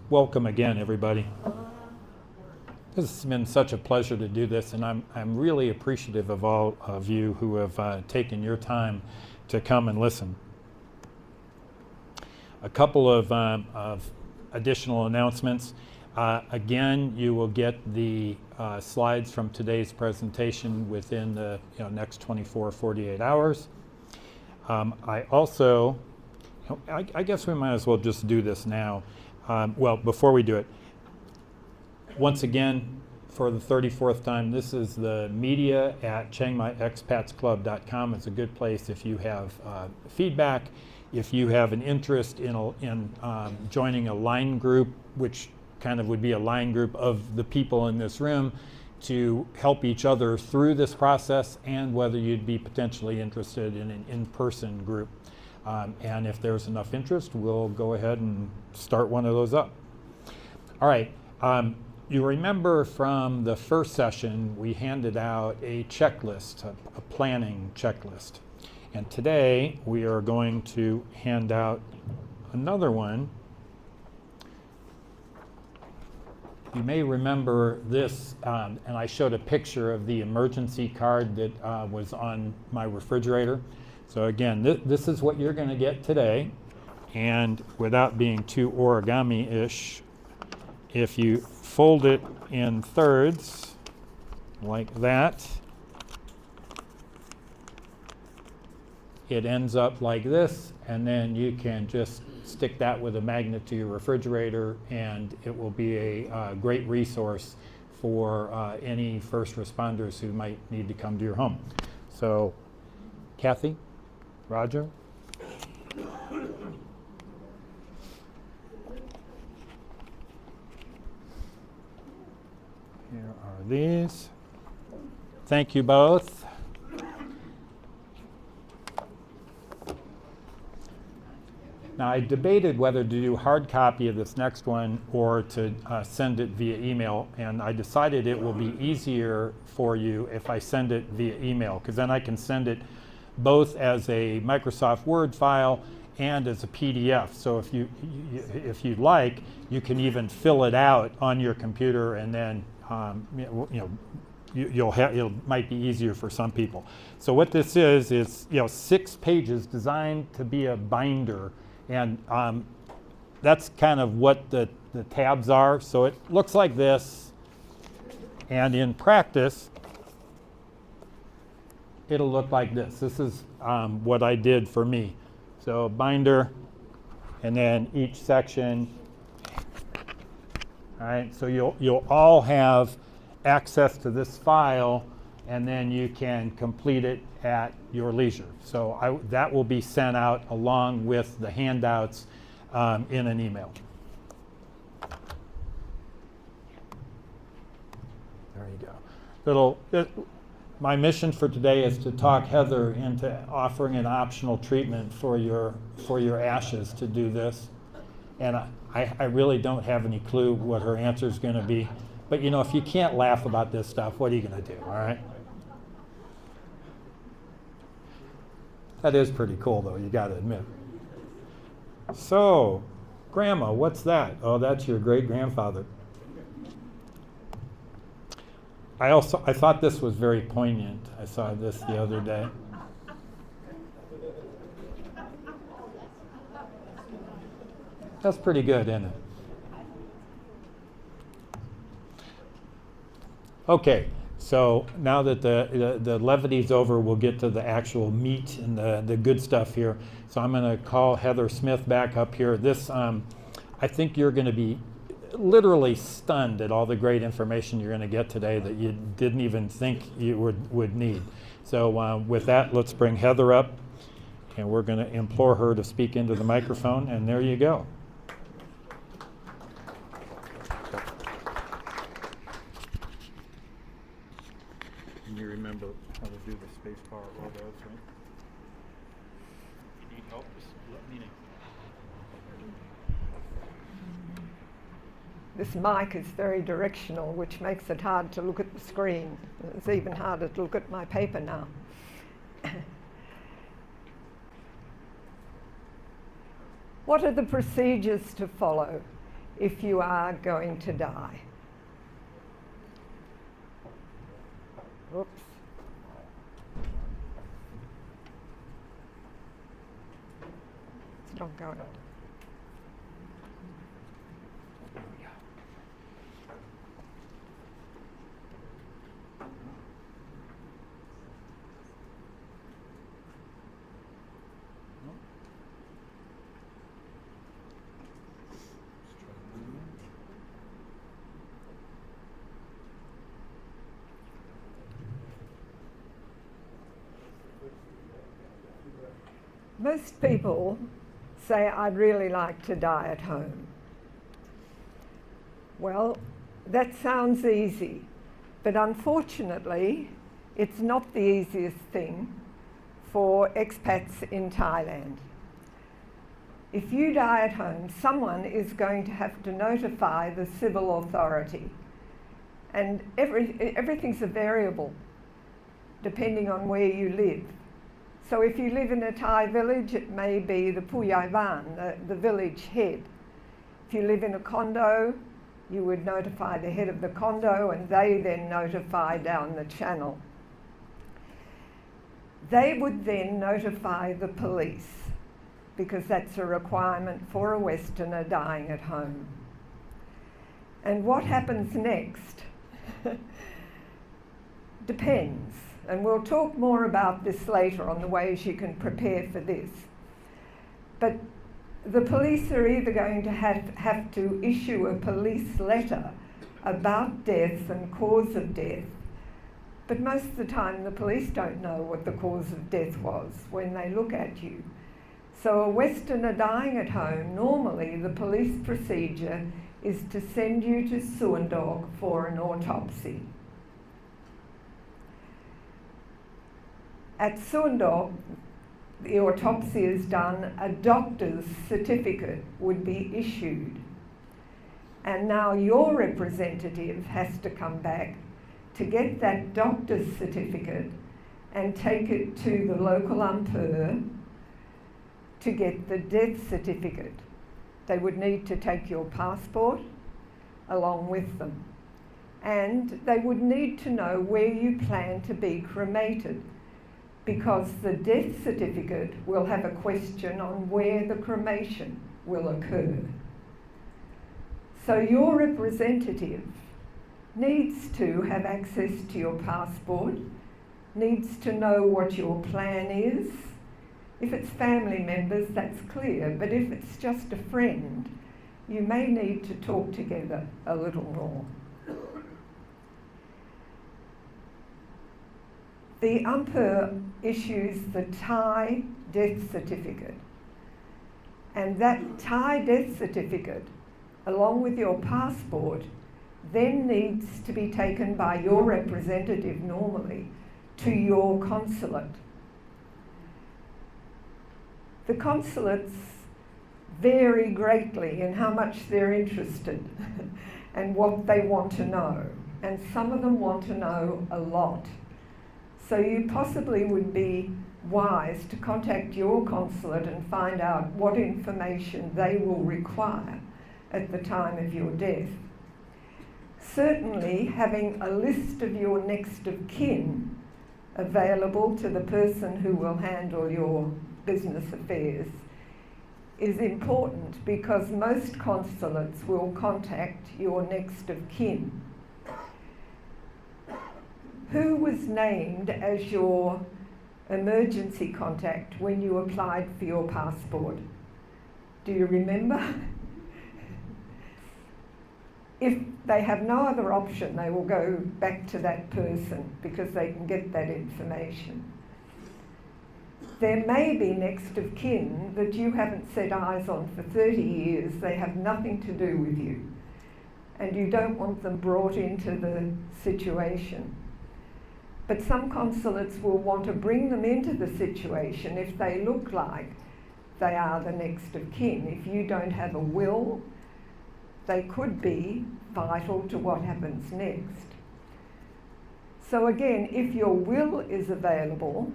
Welcome again, everybody. This has been such a pleasure to do this, and I'm really appreciative of all of you who have taken your time to come and listen. A couple of additional announcements. Again, you will get the slides from today's presentation within the next 24, 48 hours. I also, I guess we might as well just do this now. Well, before we do it, once again, for the 34th time, this is the media at ChiangmaiExpatsClub.com. It's a good place if you have feedback, if you have an interest in joining a line group, which kind of would be a line group of the people in this room to help each other through this process, and whether you'd be potentially interested in an in-person group. And if there's enough interest, we'll go ahead and start one of those up. All right. You remember from the first session, we handed out a checklist, a planning checklist. And today, we are going to hand out another one. You may remember this, and I showed a picture of the emergency card that was on my refrigerator. So again, this is what you're going to get today. And without being too origami-ish, if you fold it in thirds like that, it ends up like this, and then you can just stick that with a magnet to your refrigerator, and it will be a great resource for any first responders who might need to come to your home. So, Kathy, Roger. Here are these. Thank you both. Now, I debated whether to do hard copy of this next one or to send it via email, and I decided it will be easier for you if I send it via email, because then I can send it both as a Microsoft Word file and as a PDF. So if you'd like, you can even fill it out on your computer, and then it might be easier for some people. So what this is 6 pages designed to be a binder. And that's kind of what the tabs are. So it looks like this. And in practice, it'll look like this. This is what I did for me. So binder, and then each section. All right, so you'll all have access to this file, and then you can complete it at your leisure. So that will be sent out along with the handouts in an email. There you go. My mission for today is to talk Heather into offering an optional treatment for your ashes to do this. And I really don't have any clue what her answer is going to be. But if you can't laugh about this stuff, what are you going to do, all right? That is pretty cool, though, you got to admit. So, Grandma, what's that? Oh, that's your great-grandfather. I thought this was very poignant. I saw this the other day. That's pretty good, isn't it? Okay. So now that the levity's over, we'll get to the actual meat and the good stuff here. So I'm going to call Heather Smith back up here. This, I think you're going to be literally stunned at all the great information you're going to get today that you didn't even think you would need. So with that, let's bring Heather up, and we're going to implore her to speak into the microphone, and there you go. You remember how to do the space bar or those, right? You need help? Just let me know. This mic is very directional, which makes it hard to look at the screen. It's even harder to look at my paper now. What are the procedures to follow if you are going to die. Oops. It's not going. Most people say, I'd really like to die at home. Well, that sounds easy, but unfortunately, it's not the easiest thing for expats in Thailand. If you die at home, someone is going to have to notify the civil authority. And everything's a variable, depending on where you live. So if you live in a Thai village, it may be the Puyaivan, the village head. If you live in a condo, you would notify the head of the condo, and they then notify down the channel. They would then notify the police, because that's a requirement for a Westerner dying at home. And what happens next depends. And we'll talk more about this later on the ways you can prepare for this. But the police are either going to have to issue a police letter about death and cause of death, but most of the time the police don't know what the cause of death was when they look at you. So a Westerner dying at home, normally the police procedure is to send you to Suandog for an autopsy. At Suandog, the autopsy is done, a doctor's certificate would be issued. And now your representative has to come back to get that doctor's certificate and take it to the local umpur to get the death certificate. They would need to take your passport along with them. And they would need to know where you plan to be cremated, because the death certificate will have a question on where the cremation will occur. So your representative needs to have access to your passport, needs to know what your plan is. If it's family members, that's clear, but if it's just a friend, you may need to talk together a little more. The umpur issues the Thai death certificate, and that Thai death certificate, along with your passport, then needs to be taken by your representative normally to your consulate. The consulates vary greatly in how much they're interested and what they want to know, and some of them want to know a lot. So you possibly would be wise to contact your consulate and find out what information they will require at the time of your death. Certainly, having a list of your next of kin available to the person who will handle your business affairs is important, because most consulates will contact your next of kin. Who was named as your emergency contact when you applied for your passport? Do you remember? If they have no other option, they will go back to that person because they can get that information. There may be next of kin that you haven't set eyes on for 30 years. They have nothing to do with you, and you don't want them brought into the situation. But some consulates will want to bring them into the situation if they look like they are the next of kin. If you don't have a will, they could be vital to what happens next. So again, if your will is available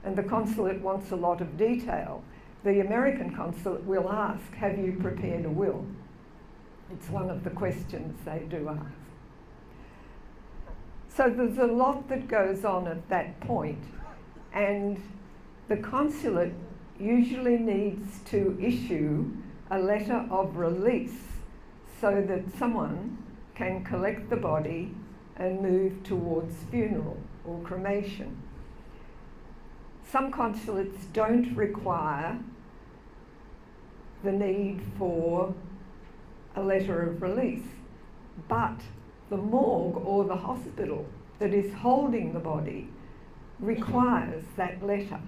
and the consulate wants a lot of detail, the American consulate will ask, have you prepared a will? It's one of the questions they do ask. So there's a lot that goes on at that point, and the consulate usually needs to issue a letter of release so that someone can collect the body and move towards funeral or cremation. Some consulates don't require the need for a letter of release, but the morgue or the hospital that is holding the body requires that letter.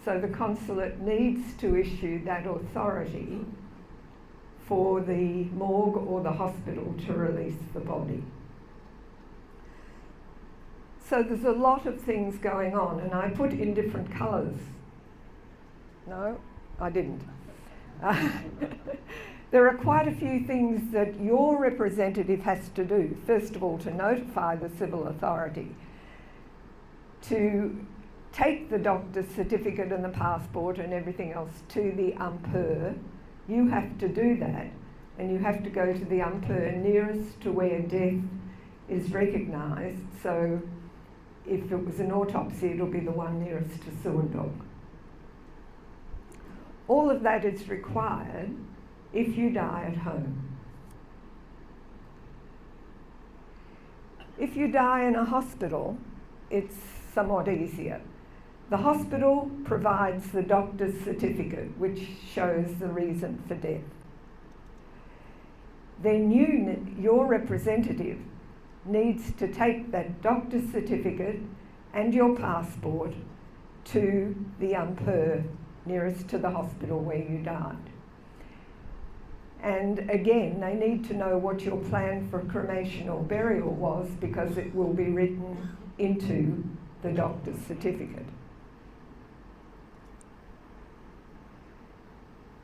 So the consulate needs to issue that authority for the morgue or the hospital to release the body. So there's a lot of things going on, and I put in different colours. No, I didn't. There are quite a few things that your representative has to do. First of all, to notify the civil authority, to take the doctor's certificate and the passport and everything else to the umpur. You have to do that, and you have to go to the umpur nearest to where death is recognised. So if it was an autopsy, it'll be the one nearest to Suandog. All of that is required if you die at home. If you die in a hospital, it's somewhat easier. The hospital provides the doctor's certificate, which shows the reason for death. Then your representative needs to take that doctor's certificate and your passport to the umpur nearest to the hospital where you died. And again, they need to know what your plan for cremation or burial was, because it will be written into the doctor's certificate.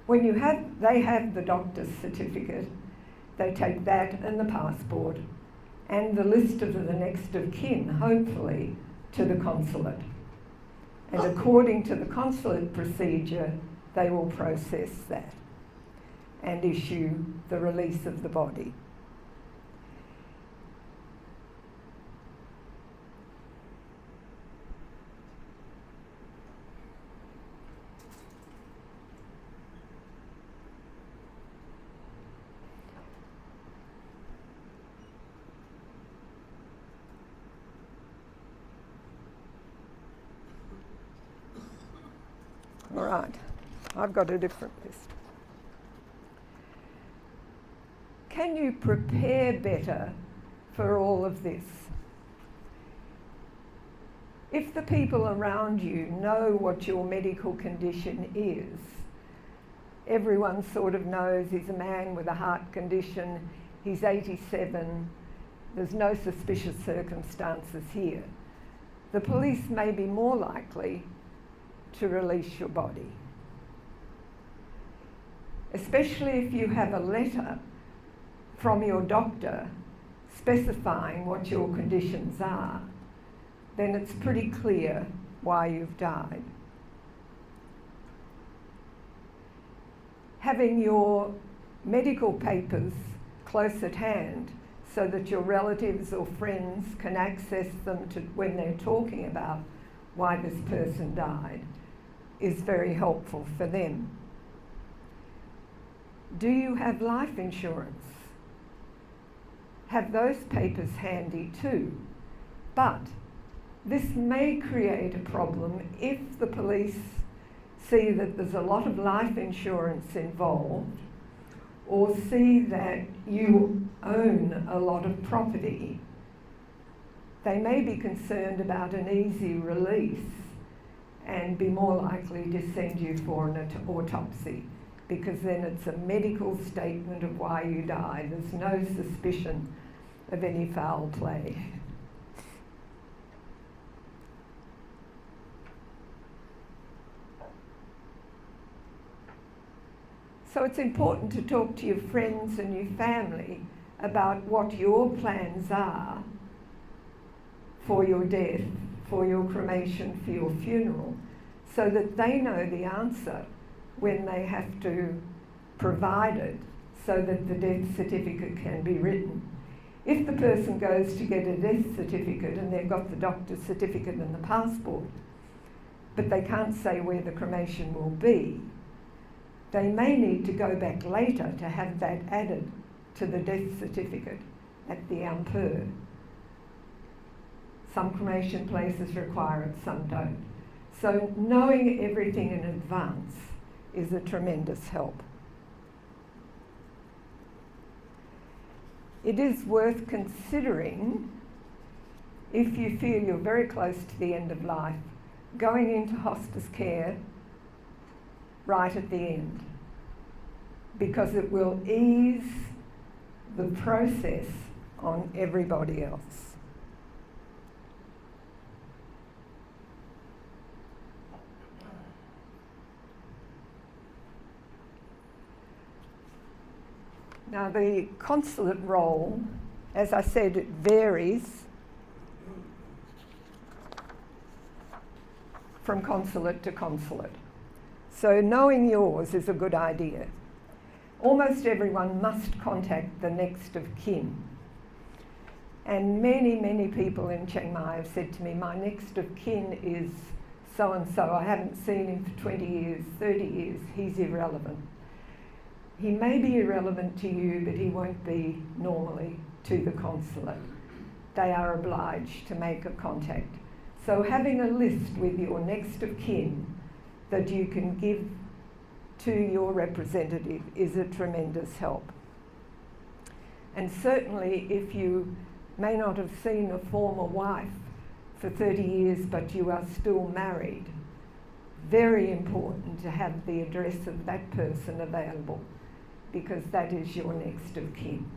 When they have the doctor's certificate, they take that and the passport and the list of the next of kin, hopefully, to the consulate. And according to the consulate procedure, they will process that and issue the release of the body. All right, I've got a different list. Can you prepare better for all of this? If the people around you know what your medical condition is, everyone sort of knows he's a man with a heart condition, he's 87, there's no suspicious circumstances here. The police may be more likely to release your body. Especially if you have a letter from your doctor specifying what your conditions are, then it's pretty clear why you've died. Having your medical papers close at hand so that your relatives or friends can access them to when they're talking about why this person died is very helpful for them. Do you have life insurance? Have those papers handy too. But this may create a problem if the police see that there's a lot of life insurance involved, or see that you own a lot of property. They may be concerned about an easy release and be more likely to send you for an autopsy, because then it's a medical statement of why you died. There's no suspicion of any foul play. So it's important to talk to your friends and your family about what your plans are for your death, for your cremation, for your funeral, so that they know the answer when they have to provide it, so that the death certificate can be written. If the person goes to get a death certificate and they've got the doctor's certificate and the passport, but they can't say where the cremation will be, they may need to go back later to have that added to the death certificate at the Ampur. Some cremation places require it, some don't. So knowing everything in advance is a tremendous help. It is worth considering, if you feel you're very close to the end of life, going into hospice care right at the end, because it will ease the process on everybody else. Now, the consulate role, as I said, it varies from consulate to consulate. So knowing yours is a good idea. Almost everyone must contact the next of kin. And many, many people in Chiang Mai have said to me, my next of kin is so-and-so. I haven't seen him for 20 years, 30 years. He's irrelevant. He may be irrelevant to you, but he won't be normally to the consulate. They are obliged to make a contact. So having a list with your next of kin that you can give to your representative is a tremendous help. And certainly if you may not have seen a former wife for 30 years, but you are still married, very important to have the address of that person available, because that is your next of kin.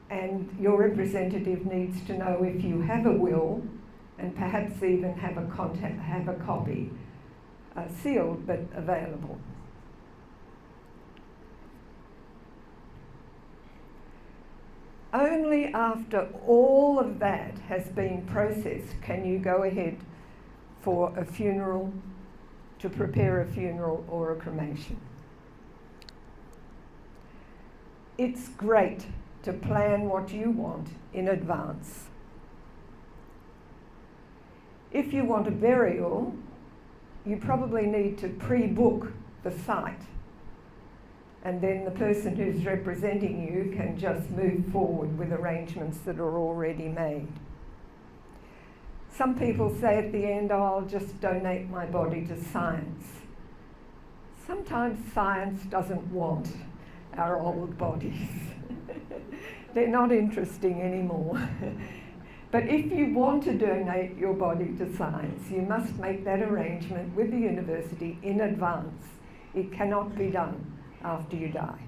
And your representative needs to know if you have a will, and perhaps even have a copy, sealed but available. Only after all of that has been processed can you go ahead for a funeral, to prepare a funeral or a cremation. It's great to plan what you want in advance. If you want a burial, you probably need to pre-book the site, and then the person who's representing you can just move forward with arrangements that are already made. Some people say at the end, oh, I'll just donate my body to science. Sometimes science doesn't want our old bodies. They're not interesting anymore. But if you want to donate your body to science, you must make that arrangement with the university in advance. It cannot be done after you die.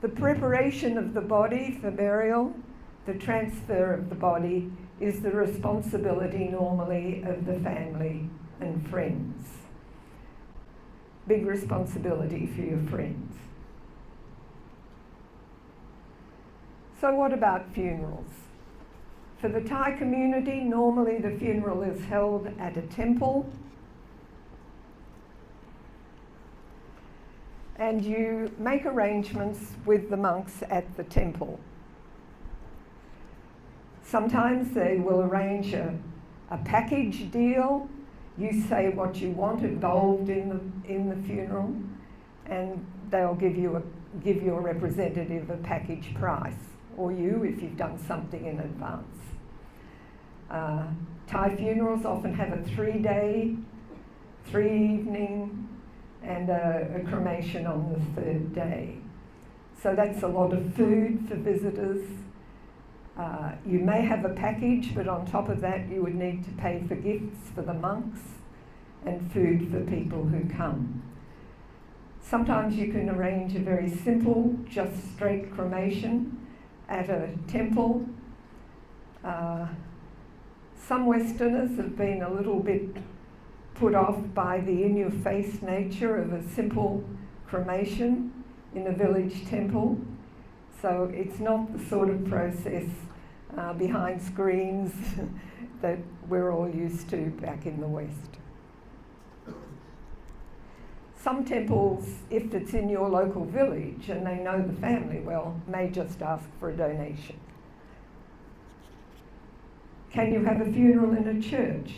The preparation of the body for burial, the transfer of the body, is the responsibility normally of the family and friends. Big responsibility for your friends. So what about funerals? For the Thai community, normally the funeral is held at a temple, and you make arrangements with the monks at the temple. Sometimes they will arrange a package deal. You say what you want involved in the funeral, and they'll give your representative a package price, or you if you've done something in advance. Thai funerals often have a 3-day, 3-evening, and a cremation on the 3rd day. So that's a lot of food for visitors. You may have a package, but on top of that you would need to pay for gifts for the monks and food for people who come. Sometimes you can arrange a very simple, just straight cremation at a temple. Some Westerners have been a little bit put off by the in-your-face nature of a simple cremation in a village temple. So it's not the sort of process behind screens that we're all used to back in the West. Some temples, if it's in your local village and they know the family well, may just ask for a donation. Can you have a funeral in a church?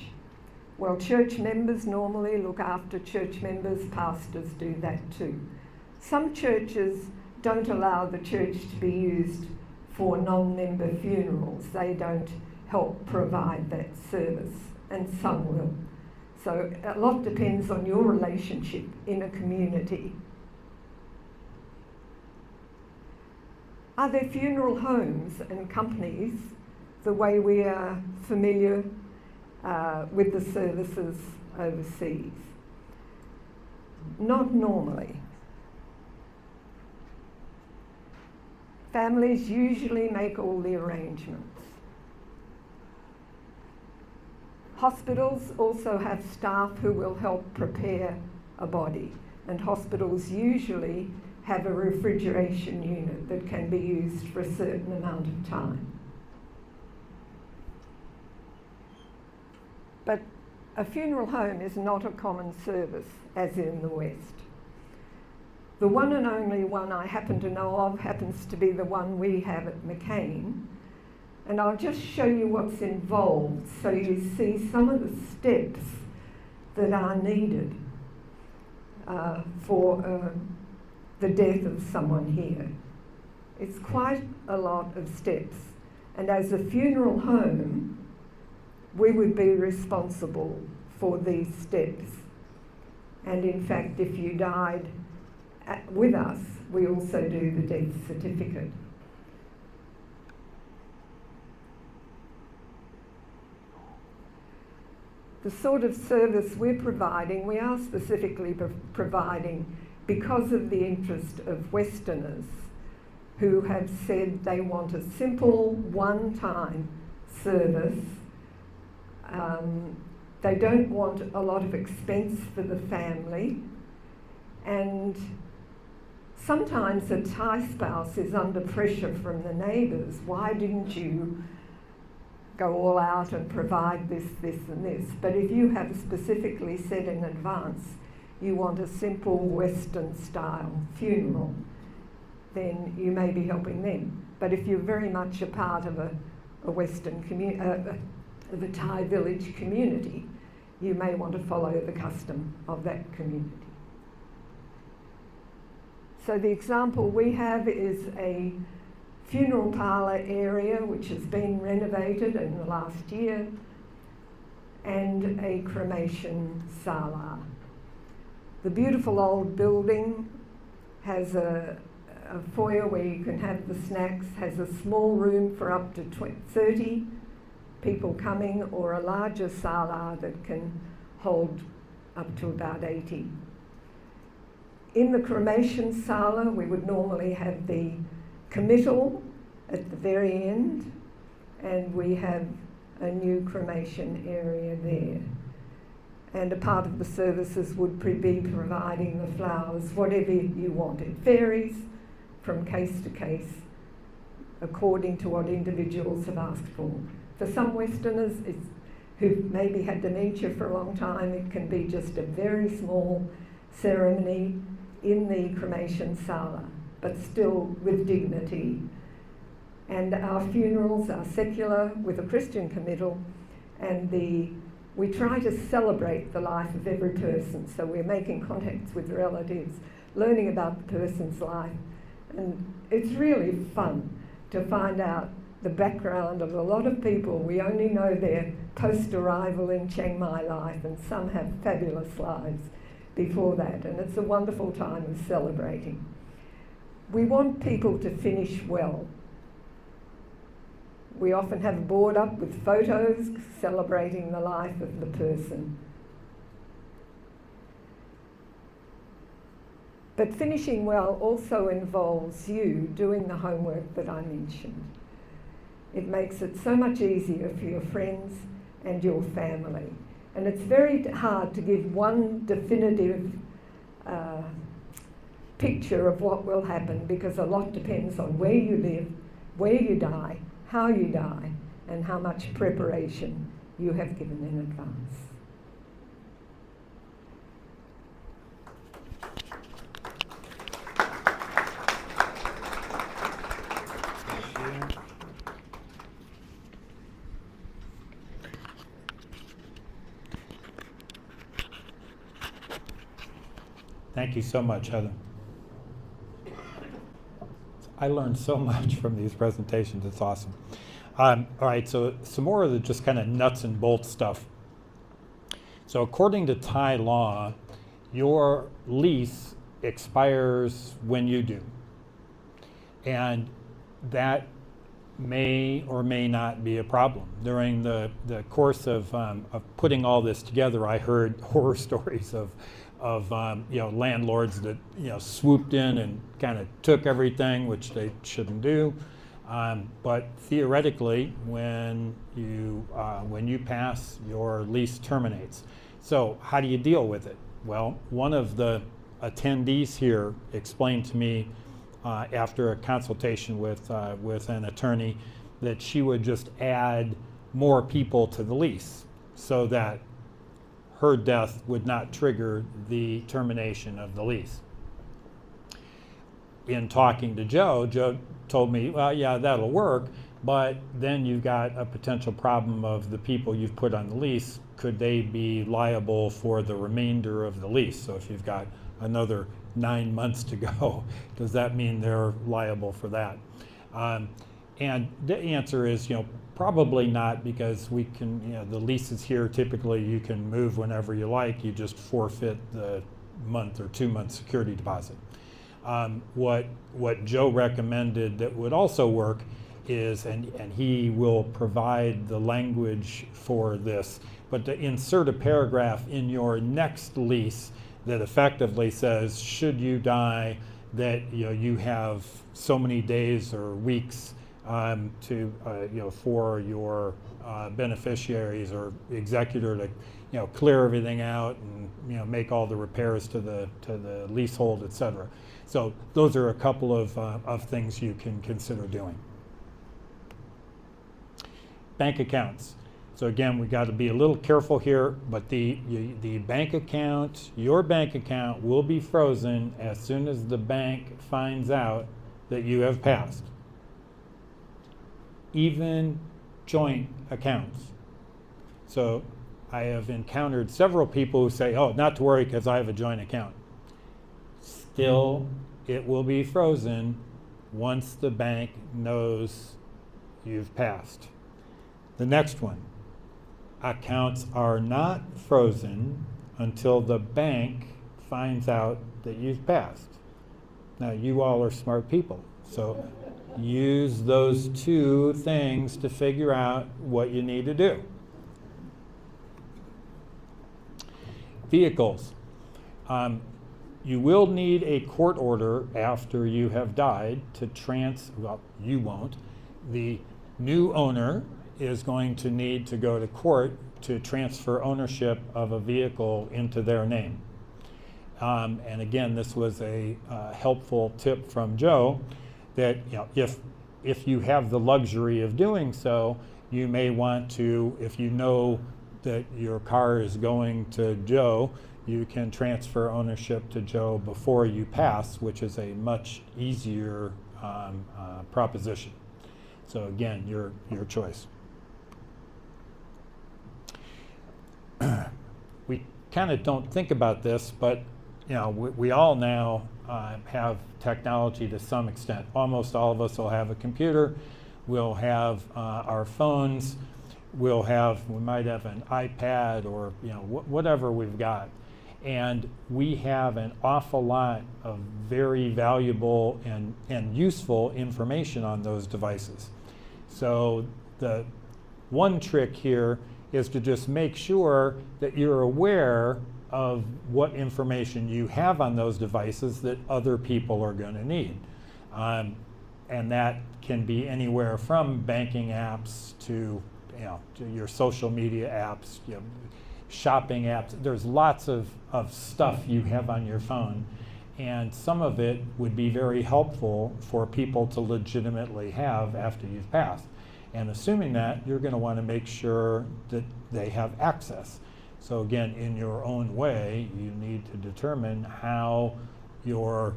Well, church members normally look after church members, pastors do that too. Some churches don't allow the church to be used for non-member funerals. They don't help provide that service, and some will. So a lot depends on your relationship in a community. Are there funeral homes and companies the way we are familiar with the services overseas? Not normally. Families usually make all the arrangements. Hospitals also have staff who will help prepare a body, and hospitals usually have a refrigeration unit that can be used for a certain amount of time. But a funeral home is not a common service as in the West. The one and only one I happen to know of happens to be the one we have at McCain. And I'll just show you what's involved so you see some of the steps that are needed for the death of someone here. It's quite a lot of steps. And as a funeral home, we would be responsible for these steps. And in fact, if you died with us, we also do the death certificate. The sort of service we're providing, we are specifically providing because of the interest of Westerners who have said they want a simple one-time service. They don't want a lot of expense for the family, and sometimes a Thai spouse is under pressure from the neighbours. Why didn't you go all out and provide this, this and this? But if you have specifically said in advance you want a simple Western style funeral, then you may be helping them. But if you're very much a part of a Western community, of a Thai village community, you may want to follow the custom of that community. So the example we have is a funeral parlour area which has been renovated in the last year, and a cremation sala. The beautiful old building has a foyer where you can have the snacks, has a small room for up to 30 people coming, or a larger sala that can hold up to about 80. In the cremation sala, we would normally have the committal at the very end, and we have a new cremation area there. And a part of the services would be providing the flowers, whatever you want. It varies from case to case according to what individuals have asked for. For some Westerners who've maybe had dementia for a long time, it can be just a very small ceremony in the cremation sala, but still with dignity. And our funerals are secular with a Christian committal, and we try to celebrate the life of every person. So we're making contacts with relatives, learning about the person's life, and it's really fun to find out the background of a lot of people. We only know their post-arrival in Chiang Mai life, and some have fabulous lives before that, and it's a wonderful time of celebrating. We want people to finish well. We often have a board up with photos celebrating the life of the person. But finishing well also involves you doing the homework that I mentioned. It makes it so much easier for your friends and your family. And it's very hard to give one definitive picture of what will happen, because a lot depends on where you live, where you die, how you die, and how much preparation you have given in advance. Thank you so much, Heather. I learned so much from these presentations. It's awesome. All right, so some more of the just kind of nuts and bolts stuff. So according to Thai law, your lease expires when you do. And that may or may not be a problem. During the course of putting all this together, I heard horror stories of landlords that swooped in and kind of took everything, which they shouldn't do. But theoretically, when you pass, your lease terminates. So how do you deal with it? Well, one of the attendees here explained to me after a consultation with an attorney that she would just add more people to the lease so that her death would not trigger the termination of the lease. In talking to Joe told me, well, yeah, that'll work, but then you've got a potential problem of the people you've put on the lease. Could they be liable for the remainder of the lease? So if you've got another 9 months to go, does that mean they're liable for that? And the answer is, probably not, because we can, the leases here, typically you can move whenever you like. You just forfeit the month or 2 month security deposit. What Joe recommended that would also work is, and he will provide the language for this, but to insert a paragraph in your next lease that effectively says, should you die, that you have so many days or weeks for your beneficiaries or executor to clear everything out and make all the repairs to the leasehold, etc. So those are a couple of things you can consider doing. Bank accounts. So again, we got to be a little careful here, but the bank account, your bank account will be frozen as soon as the bank finds out that you have passed. Even joint accounts. So I have encountered several people who say, oh, not to worry because I have a joint account. Still, it will be frozen once the bank knows you've passed. The next one. Accounts are not frozen until the bank finds out that you've passed. Now, you all are smart people, so use those two things to figure out what you need to do. Vehicles. You will need a court order after you have died to well, you won't. The new owner is going to need to go to court to transfer ownership of a vehicle into their name. And again, this was a helpful tip from Joe that if you have the luxury of doing so, you may want to, if you know that your car is going to Joe, you can transfer ownership to Joe before you pass, which is a much easier proposition. So again, your choice. We kind of don't think about this, but we all now have technology to some extent. Almost all of us will have a computer. We'll have our phones. We might have an iPad or whatever we've got, and we have an awful lot of very valuable and useful information on those devices. So the one trick here is to just make sure that you're aware of what information you have on those devices that other people are going to need. And that can be anywhere from banking apps to your social media apps, shopping apps. There's lots of stuff you have on your phone, and some of it would be very helpful for people to legitimately have after you've passed. And assuming that, you're going to want to make sure that they have access. So again, in your own way, you need to determine how your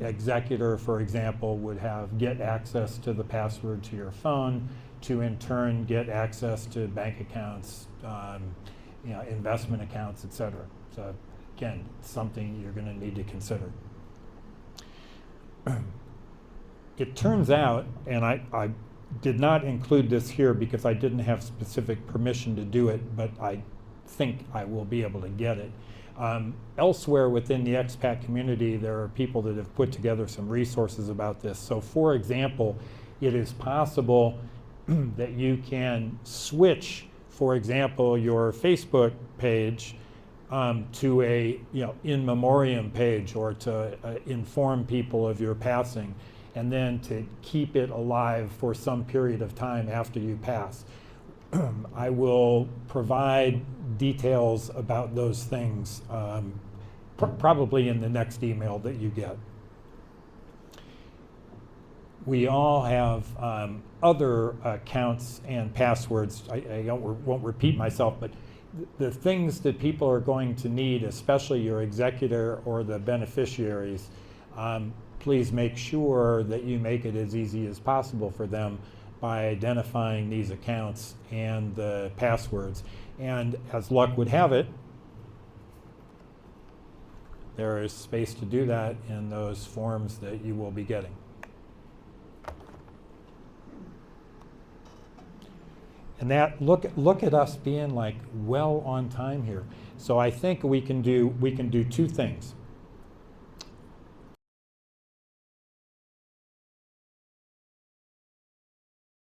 executor, for example, would get access to the password to your phone, to in turn get access to bank accounts, investment accounts, etc. So again, it's something you're going to need to consider. It turns out, and I did not include this here because I didn't have specific permission to do it, but I think I will be able to get it. Elsewhere within the expat community, there are people that have put together some resources about this. So for example, it is possible that you can switch, for example, your Facebook page to a in memoriam page, or to inform people of your passing, and then to keep it alive for some period of time after you pass. I will provide details about those things probably in the next email that you get. We all have other accounts and passwords. I won't repeat myself, but the things that people are going to need, especially your executor or the beneficiaries, please make sure that you make it as easy as possible for them by identifying these accounts and the passwords. And as luck would have it, there is space to do that in those forms that you will be getting. And that, look at us being like well on time here. So I think we can do two things.